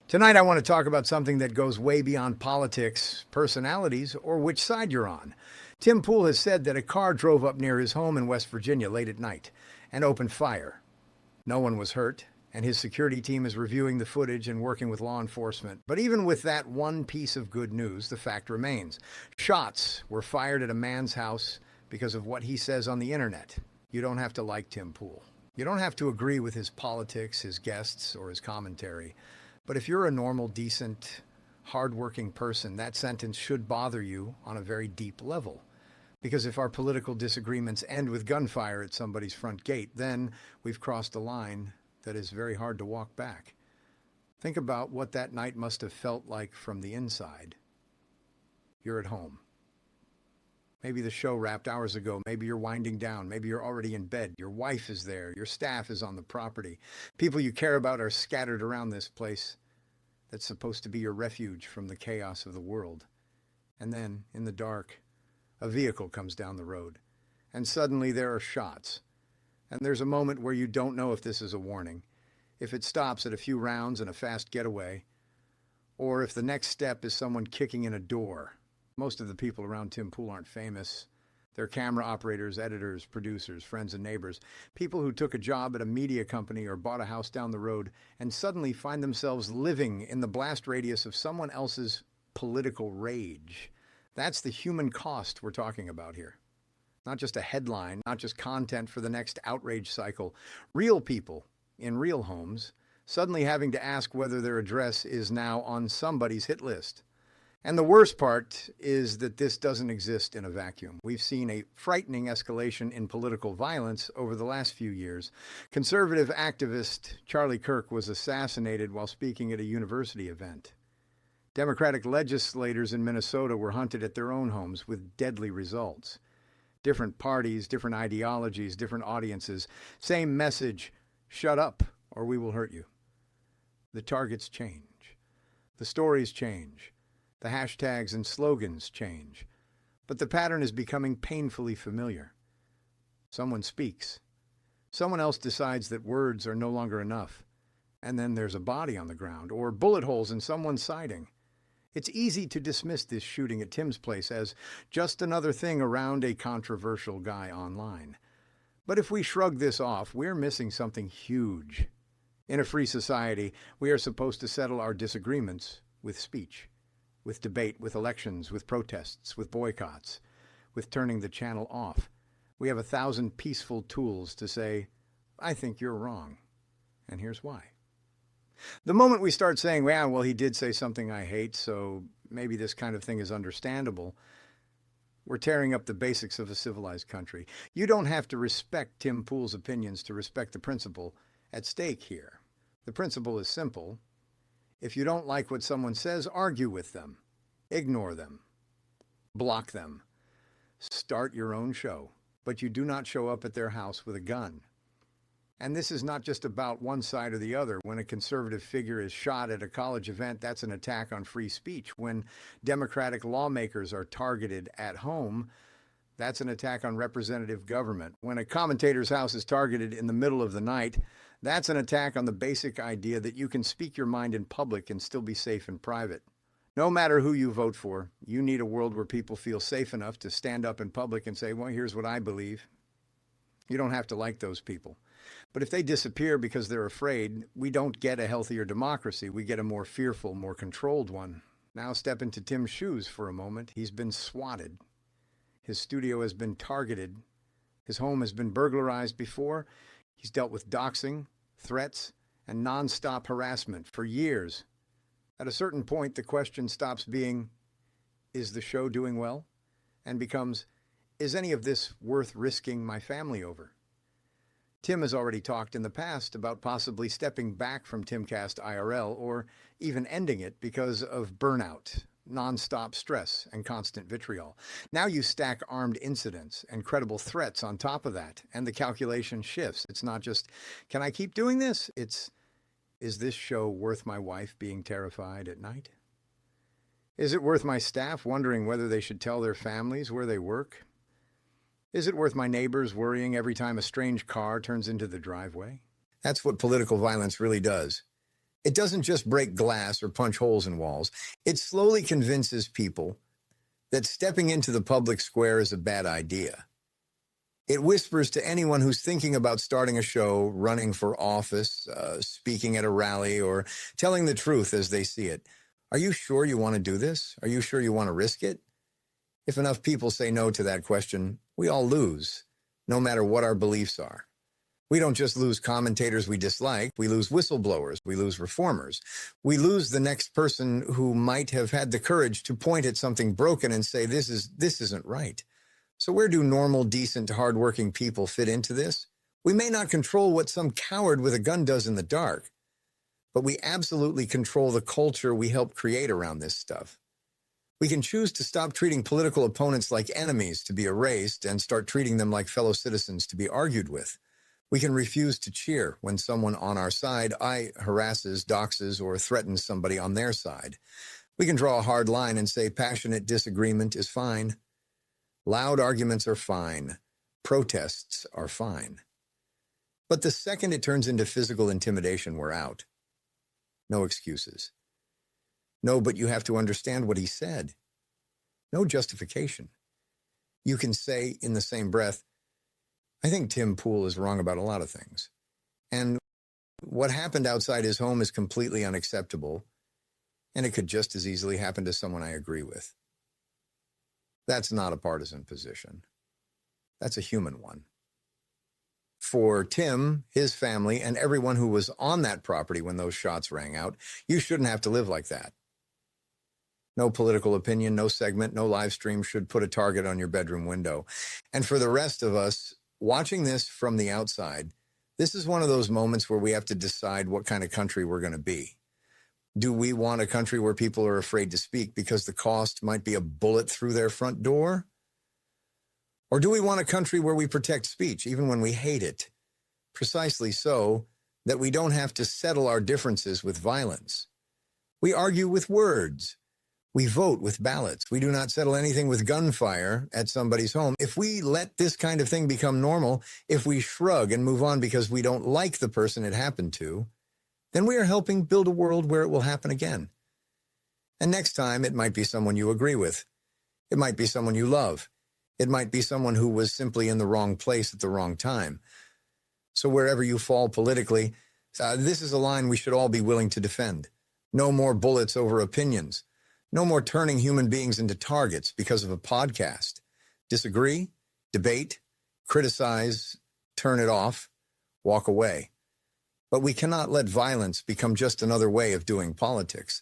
Tonight, I want to talk about something that goes way beyond politics, personalities, or which side you're on. Tim Pool has said that a car drove up near his home in West Virginia late at night and opened fire. No one was hurt, and his security team is reviewing the footage and working with law enforcement. But even with that one piece of good news, the fact remains. Shots were fired at a man's house because of what he says on the internet. You don't have to like Tim Pool. You don't have to agree with his politics, his guests, or his commentary. But if you're a normal, decent, hardworking person, that sentence should bother you on a very deep level. Because if our political disagreements end with gunfire at somebody's front gate, then we've crossed a line that is very hard to walk back. Think about what that night must have felt like from the inside. You're at home. Maybe the show wrapped hours ago. Maybe you're winding down. Maybe you're already in bed. Your wife is there. Your staff is on the property. People you care about are scattered around this place that's supposed to be your refuge from the chaos of the world. And then, in the dark, a vehicle comes down the road. And suddenly there are shots. And there's a moment where you don't know if this is a warning, if it stops at a few rounds and a fast getaway, or if the next step is someone kicking in a door. Most of the people around Tim Pool aren't famous. They're camera operators, editors, producers, friends and neighbors, people who took a job at a media company or bought a house down the road and suddenly find themselves living in the blast radius of someone else's political rage. That's the human cost we're talking about here. Not just a headline, not just content for the next outrage cycle. Real people in real homes suddenly having to ask whether their address is now on somebody's hit list. And the worst part is that this doesn't exist in a vacuum. We've seen a frightening escalation in political violence over the last few years. Conservative activist Charlie Kirk was assassinated while speaking at a university event. Democratic legislators in Minnesota were hunted at their own homes with deadly results. Different parties, different ideologies, different audiences. Same message: shut up or we will hurt you. The targets change. The stories change. The hashtags and slogans change. But the pattern is becoming painfully familiar. Someone speaks. Someone else decides that words are no longer enough. And then there's a body on the ground or bullet holes in someone's siding. It's easy to dismiss this shooting at Tim's place as just another thing around a controversial guy online. But if we shrug this off, we're missing something huge. In a free society, we are supposed to settle our disagreements with speech, with debate, with elections, with protests, with boycotts, with turning the channel off. We have 1,000 peaceful tools to say, I think you're wrong, and here's why. The moment we start saying, well, he did say something I hate, so maybe this kind of thing is understandable, we're tearing up the basics of a civilized country. You don't have to respect Tim Pool's opinions to respect the principle at stake here. The principle is simple. If you don't like what someone says, argue with them. Ignore them. Block them. Start your own show, but you do not show up at their house with a gun. And this is not just about one side or the other. When a conservative figure is shot at a college event, that's an attack on free speech. When Democratic lawmakers are targeted at home, that's an attack on representative government. When a commentator's house is targeted in the middle of the night, that's an attack on the basic idea that you can speak your mind in public and still be safe in private. No matter who you vote for, you need a world where people feel safe enough to stand up in public and say, well, here's what I believe. You don't have to like those people. But if they disappear because they're afraid, we don't get a healthier democracy. We get a more fearful, more controlled one. Now step into Tim's shoes for a moment. He's been swatted. His studio has been targeted. His home has been burglarized before. He's dealt with doxing, threats, and nonstop harassment for years. At a certain point, the question stops being, is the show doing well? And becomes, is any of this worth risking my family over? Tim has already talked in the past about possibly stepping back from Timcast IRL or even ending it because of burnout, nonstop stress, and constant vitriol. Now you stack armed incidents and credible threats on top of that, and the calculation shifts. It's not just, can I keep doing this? It's, is this show worth my wife being terrified at night? Is it worth my staff wondering whether they should tell their families where they work? Is it worth my neighbors worrying every time a strange car turns into the driveway? That's what political violence really does. It doesn't just break glass or punch holes in walls. It slowly convinces people that stepping into the public square is a bad idea. It whispers to anyone who's thinking about starting a show, running for office, speaking at a rally, or telling the truth as they see it. Are you sure you want to do this? Are you sure you want to risk it? If enough people say no to that question, we all lose, no matter what our beliefs are. We don't just lose commentators we dislike, we lose whistleblowers, we lose reformers. We lose the next person who might have had the courage to point at something broken and say, this isn't right. So where do normal, decent, hardworking people fit into this? We may not control what some coward with a gun does in the dark, but we absolutely control the culture we help create around this stuff. We can choose to stop treating political opponents like enemies to be erased and start treating them like fellow citizens to be argued with. We can refuse to cheer when someone on our side harasses, doxes, or threatens somebody on their side. We can draw a hard line and say passionate disagreement is fine. Loud arguments are fine. Protests are fine. But the second it turns into physical intimidation, we're out. No excuses. No, but you have to understand what he said. No justification. You can say in the same breath, I think Tim Pool is wrong about a lot of things. And what happened outside his home is completely unacceptable, and it could just as easily happen to someone I agree with. That's not a partisan position. That's a human one. For Tim, his family, and everyone who was on that property when those shots rang out, you shouldn't have to live like that. No political opinion, no segment, no live stream should put a target on your bedroom window. And for the rest of us, watching this from the outside, this is one of those moments where we have to decide what kind of country we're going to be. Do we want a country where people are afraid to speak because the cost might be a bullet through their front door? Or do we want a country where we protect speech, even when we hate it? Precisely so that we don't have to settle our differences with violence. We argue with words. We vote with ballots. We do not settle anything with gunfire at somebody's home. If we let this kind of thing become normal, if we shrug and move on because we don't like the person it happened to, then we are helping build a world where it will happen again. And next time, it might be someone you agree with. It might be someone you love. It might be someone who was simply in the wrong place at the wrong time. So wherever you fall politically, this is a line we should all be willing to defend. No more bullets over opinions. No more turning human beings into targets because of a podcast. Disagree, debate, criticize, turn it off, walk away. But we cannot let violence become just another way of doing politics.